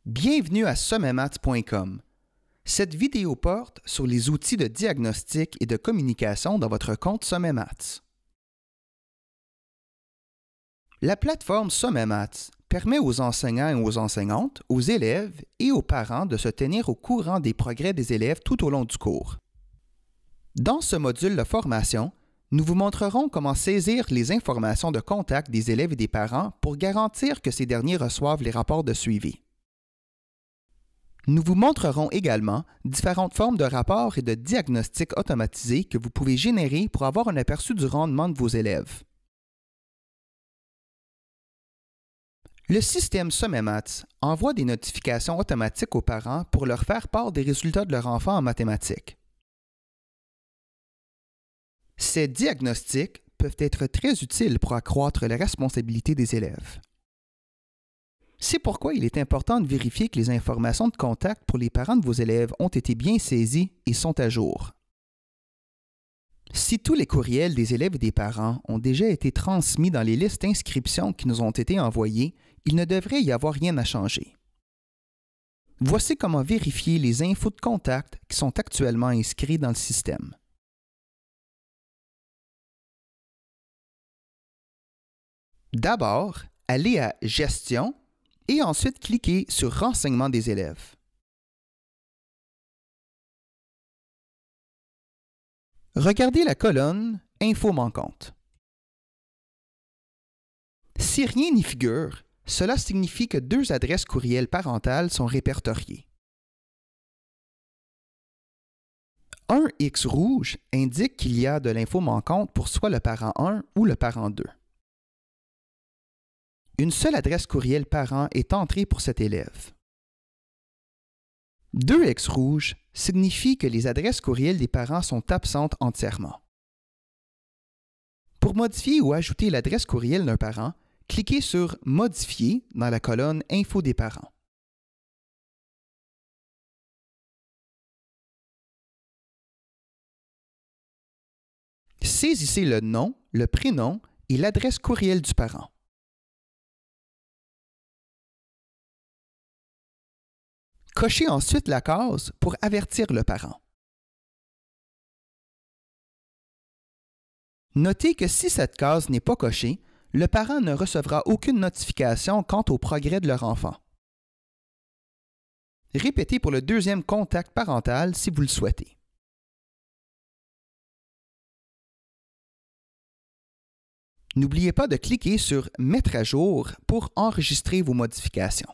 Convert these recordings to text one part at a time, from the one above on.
Bienvenue à sommemaths.com. Cette vidéo porte sur les outils de diagnostic et de communication dans votre compte Sommemaths. La plateforme Sommemaths permet aux enseignants et aux enseignantes, aux élèves et aux parents de se tenir au courant des progrès des élèves tout au long du cours. Dans ce module de formation, nous vous montrerons comment saisir les informations de contact des élèves et des parents pour garantir que ces derniers reçoivent les rapports de suivi. Nous vous montrerons également différentes formes de rapports et de diagnostics automatisés que vous pouvez générer pour avoir un aperçu du rendement de vos élèves. Le système Sommemaths envoie des notifications automatiques aux parents pour leur faire part des résultats de leur enfant en mathématiques. Ces diagnostics peuvent être très utiles pour accroître la responsabilité des élèves. C'est pourquoi il est important de vérifier que les informations de contact pour les parents de vos élèves ont été bien saisies et sont à jour. Si tous les courriels des élèves et des parents ont déjà été transmis dans les listes d'inscription qui nous ont été envoyées, il ne devrait y avoir rien à changer. Voici comment vérifier les infos de contact qui sont actuellement inscrits dans le système. D'abord, allez à « Gestion » et ensuite cliquez sur « Renseignements des élèves ». Regardez la colonne « Infos manquantes ». Si rien n'y figure, cela signifie que deux adresses courriel parentales sont répertoriées. Un X rouge indique qu'il y a de l'info manquante pour soit le parent 1 ou le parent 2. Une seule adresse courriel parent est entrée pour cet élève. 2 X rouges signifie que les adresses courriel des parents sont absentes entièrement. Pour modifier ou ajouter l'adresse courriel d'un parent, cliquez sur « Modifier » dans la colonne « Infos des parents ». Saisissez le nom, le prénom et l'adresse courriel du parent. Cochez ensuite la case pour avertir le parent. Notez que si cette case n'est pas cochée, le parent ne recevra aucune notification quant au progrès de leur enfant. Répétez pour le deuxième contact parental si vous le souhaitez. N'oubliez pas de cliquer sur « Mettre à jour » pour enregistrer vos modifications.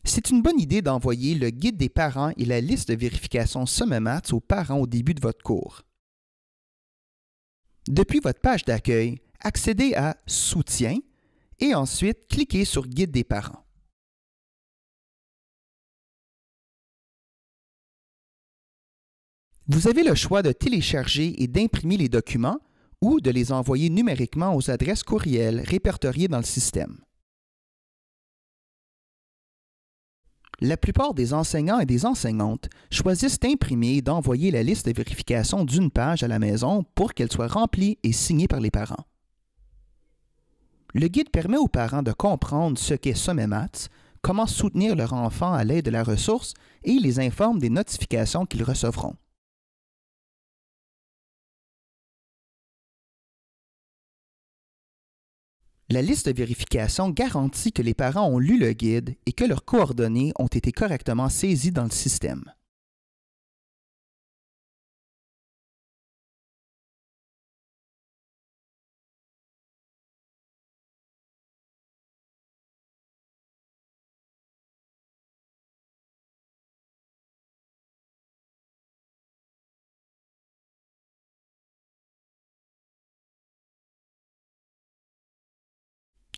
C'est une bonne idée d'envoyer le guide des parents et la liste de vérification Sommemaths aux parents au début de votre cours. Depuis votre page d'accueil, accédez à « Soutien » et ensuite cliquez sur « Guide des parents ». Vous avez le choix de télécharger et d'imprimer les documents ou de les envoyer numériquement aux adresses courriel répertoriées dans le système. La plupart des enseignants et des enseignantes choisissent d'imprimer et d'envoyer la liste de vérification d'une page à la maison pour qu'elle soit remplie et signée par les parents. Le guide permet aux parents de comprendre ce qu'est Sommemaths, comment soutenir leur enfant à l'aide de la ressource et les informe des notifications qu'ils recevront. La liste de vérification garantit que les parents ont lu le guide et que leurs coordonnées ont été correctement saisies dans le système.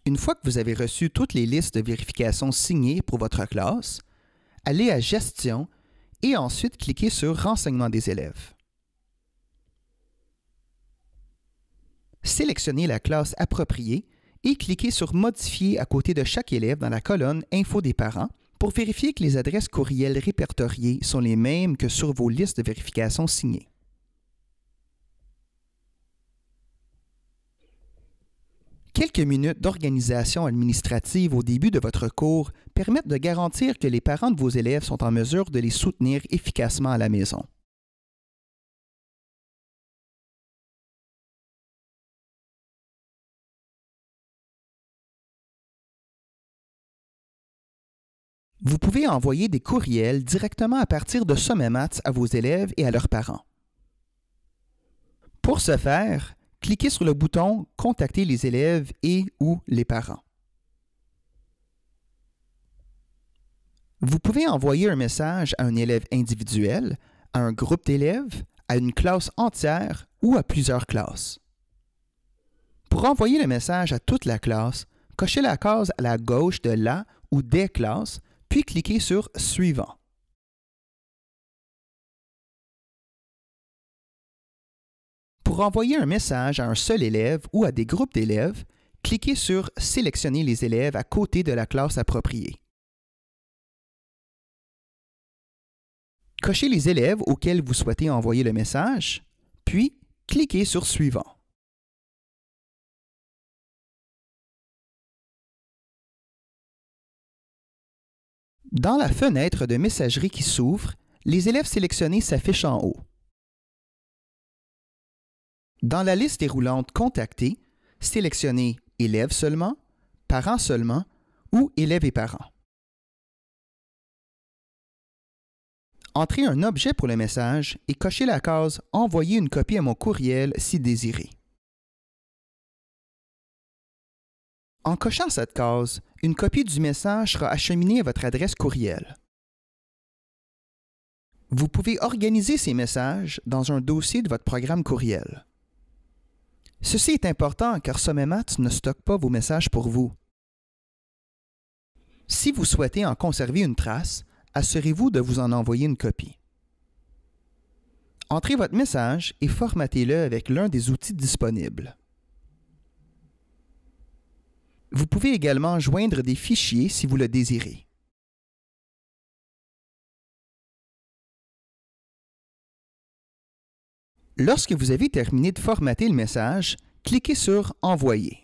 Une fois que vous avez reçu toutes les listes de vérification signées pour votre classe, allez à « Gestion » et ensuite cliquez sur « Renseignements des élèves ». Sélectionnez la classe appropriée et cliquez sur « Modifier » à côté de chaque élève dans la colonne « Infos des parents » pour vérifier que les adresses courriel répertoriées sont les mêmes que sur vos listes de vérification signées. Quelques minutes d'organisation administrative au début de votre cours permettent de garantir que les parents de vos élèves sont en mesure de les soutenir efficacement à la maison. Vous pouvez envoyer des courriels directement à partir de SommetMaths à vos élèves et à leurs parents. Pour ce faire, cliquez sur le bouton « Contacter les élèves et/ou les parents ». Vous pouvez envoyer un message à un élève individuel, à un groupe d'élèves, à une classe entière ou à plusieurs classes. Pour envoyer le message à toute la classe, cochez la case à la gauche de la ou des classes, puis cliquez sur « Suivant ». Pour envoyer un message à un seul élève ou à des groupes d'élèves, cliquez sur « Sélectionner les élèves à côté de la classe appropriée ». Cochez les élèves auxquels vous souhaitez envoyer le message, puis cliquez sur « Suivant ». Dans la fenêtre de messagerie qui s'ouvre, les élèves sélectionnés s'affichent en haut. Dans la liste déroulante Contacter, sélectionnez Élèves seulement, Parents seulement ou Élèves et parents. Entrez un objet pour le message et cochez la case « Envoyer une copie à mon courriel si désiré ». En cochant cette case, une copie du message sera acheminée à votre adresse courriel. Vous pouvez organiser ces messages dans un dossier de votre programme courriel. Ceci est important car SommetMaths ne stocke pas vos messages pour vous. Si vous souhaitez en conserver une trace, assurez-vous de vous en envoyer une copie. Entrez votre message et formatez-le avec l'un des outils disponibles. Vous pouvez également joindre des fichiers si vous le désirez. Lorsque vous avez terminé de formater le message, cliquez sur « Envoyer ».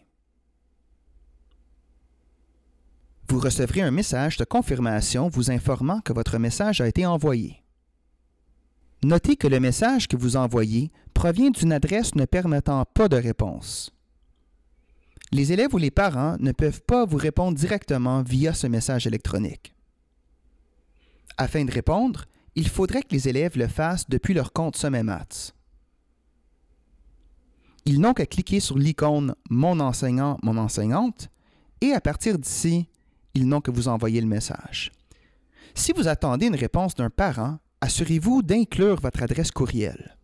Vous recevrez un message de confirmation vous informant que votre message a été envoyé. Notez que le message que vous envoyez provient d'une adresse ne permettant pas de réponse. Les élèves ou les parents ne peuvent pas vous répondre directement via ce message électronique. Afin de répondre, il faudrait que les élèves le fassent depuis leur compte SommetMaths. Ils n'ont qu'à cliquer sur l'icône « Mon enseignant, mon enseignante » et à partir d'ici, ils n'ont que vous envoyer le message. Si vous attendez une réponse d'un parent, assurez-vous d'inclure votre adresse courriel.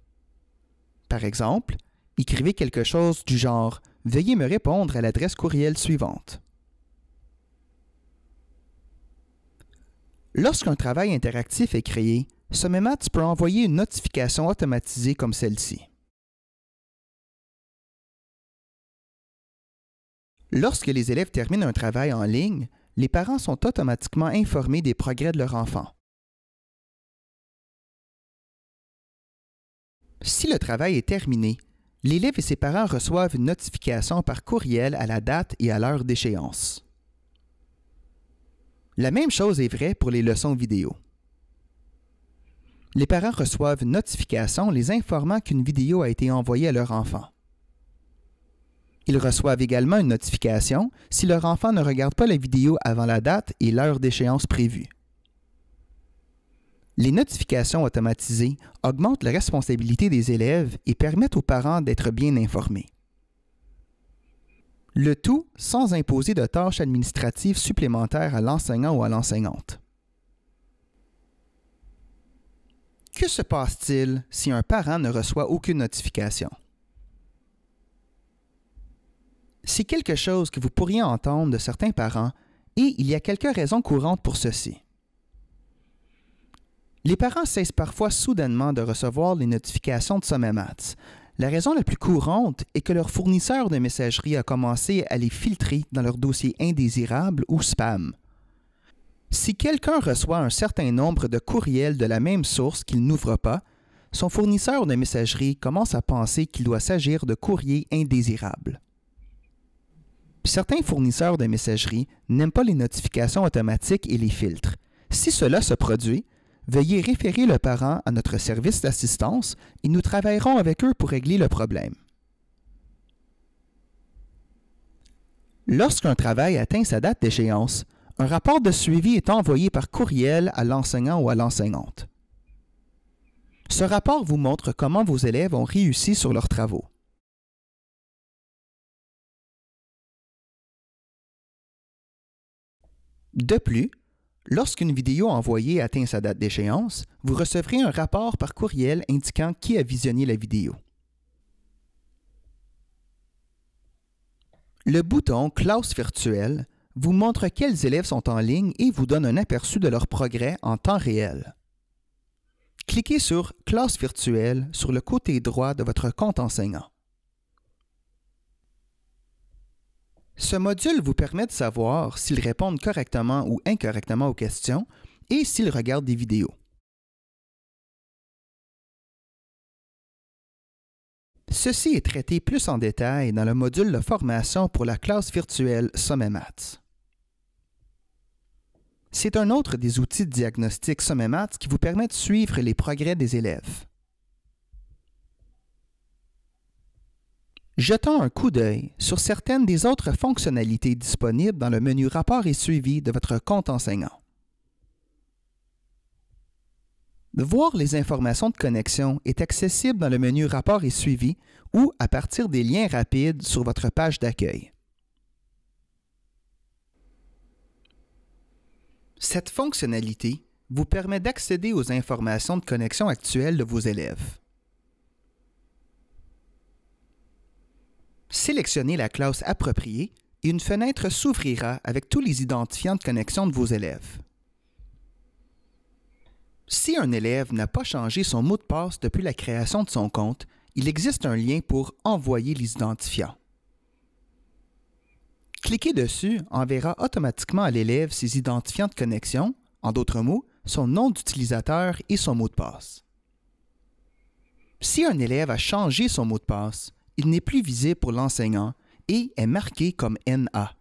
Par exemple, écrivez quelque chose du genre « Veuillez me répondre à l'adresse courriel suivante ». Lorsqu'un travail interactif est créé, SommetMaths peut envoyer une notification automatisée comme celle-ci. Lorsque les élèves terminent un travail en ligne, les parents sont automatiquement informés des progrès de leur enfant. Si le travail est terminé, l'élève et ses parents reçoivent une notification par courriel à la date et à l'heure d'échéance. La même chose est vraie pour les leçons vidéo. Les parents reçoivent une notification les informant qu'une vidéo a été envoyée à leur enfant. Ils reçoivent également une notification si leur enfant ne regarde pas la vidéo avant la date et l'heure d'échéance prévue. Les notifications automatisées augmentent la responsabilité des élèves et permettent aux parents d'être bien informés. Le tout sans imposer de tâches administratives supplémentaires à l'enseignant ou à l'enseignante. Que se passe-t-il si un parent ne reçoit aucune notification? C'est quelque chose que vous pourriez entendre de certains parents et il y a quelques raisons courantes pour ceci. Les parents cessent parfois soudainement de recevoir les notifications de SommetMaths. La raison la plus courante est que leur fournisseur de messagerie a commencé à les filtrer dans leur dossier indésirable ou spam. Si quelqu'un reçoit un certain nombre de courriels de la même source qu'il n'ouvre pas, son fournisseur de messagerie commence à penser qu'il doit s'agir de courriers indésirables. Certains fournisseurs de messagerie n'aiment pas les notifications automatiques et les filtres. Si cela se produit, veuillez référer le parent à notre service d'assistance et nous travaillerons avec eux pour régler le problème. Lorsqu'un travail atteint sa date d'échéance, un rapport de suivi est envoyé par courriel à l'enseignant ou à l'enseignante. Ce rapport vous montre comment vos élèves ont réussi sur leurs travaux. De plus, lorsqu'une vidéo envoyée atteint sa date d'échéance, vous recevrez un rapport par courriel indiquant qui a visionné la vidéo. Le bouton « Classe virtuelle » vous montre quels élèves sont en ligne et vous donne un aperçu de leur progrès en temps réel. Cliquez sur « Classe virtuelle » sur le côté droit de votre compte enseignant. Ce module vous permet de savoir s'ils répondent correctement ou incorrectement aux questions et s'ils regardent des vidéos. Ceci est traité plus en détail dans le module de formation pour la classe virtuelle SommetMaths. C'est un autre des outils de diagnostic SommetMaths qui vous permet de suivre les progrès des élèves. Jetons un coup d'œil sur certaines des autres fonctionnalités disponibles dans le menu Rapport et suivi de votre compte enseignant. Voir les informations de connexion est accessible dans le menu Rapport et suivi ou à partir des liens rapides sur votre page d'accueil. Cette fonctionnalité vous permet d'accéder aux informations de connexion actuelles de vos élèves. Sélectionnez la classe appropriée et une fenêtre s'ouvrira avec tous les identifiants de connexion de vos élèves. Si un élève n'a pas changé son mot de passe depuis la création de son compte, il existe un lien pour envoyer les identifiants. Cliquer dessus enverra automatiquement à l'élève ses identifiants de connexion, en d'autres mots, son nom d'utilisateur et son mot de passe. Si un élève a changé son mot de passe, il n'est plus visible pour l'enseignant et est marqué comme NA.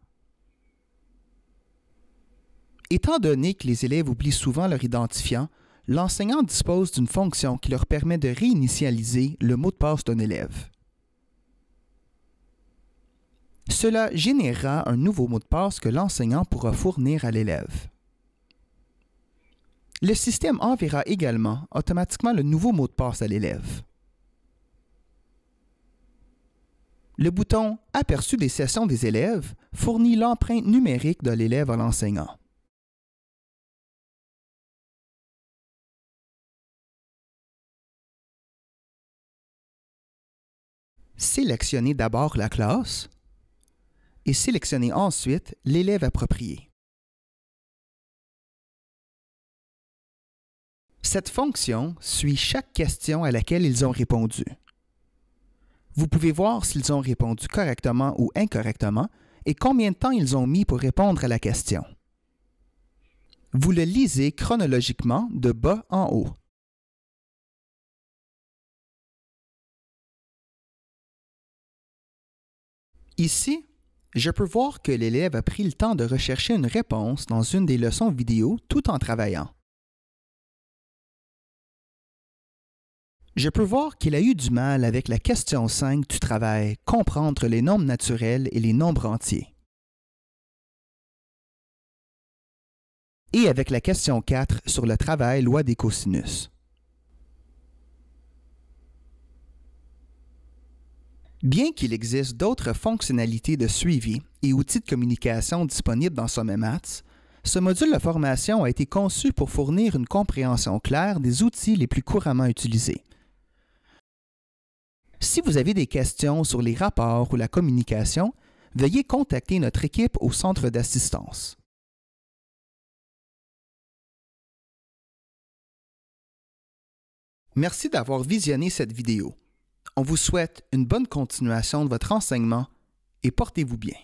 Étant donné que les élèves oublient souvent leur identifiant, l'enseignant dispose d'une fonction qui leur permet de réinitialiser le mot de passe d'un élève. Cela générera un nouveau mot de passe que l'enseignant pourra fournir à l'élève. Le système enverra également automatiquement le nouveau mot de passe à l'élève. Le bouton « Aperçu des sessions des élèves » fournit l'empreinte numérique de l'élève à l'enseignant. Sélectionnez d'abord la classe et sélectionnez ensuite l'élève approprié. Cette fonction suit chaque question à laquelle ils ont répondu. Vous pouvez voir s'ils ont répondu correctement ou incorrectement et combien de temps ils ont mis pour répondre à la question. Vous le lisez chronologiquement de bas en haut. Ici, je peux voir que l'élève a pris le temps de rechercher une réponse dans une des leçons vidéo tout en travaillant. Je peux voir qu'il a eu du mal avec la question 5 du travail « Comprendre les nombres naturels et les nombres entiers » et avec la question 4 sur le travail « Loi des cosinus ». Bien qu'il existe d'autres fonctionnalités de suivi et outils de communication disponibles dans SommetMaths, ce module de formation a été conçu pour fournir une compréhension claire des outils les plus couramment utilisés. Si vous avez des questions sur les rapports ou la communication, veuillez contacter notre équipe au centre d'assistance. Merci d'avoir visionné cette vidéo. On vous souhaite une bonne continuation de votre enseignement et portez-vous bien.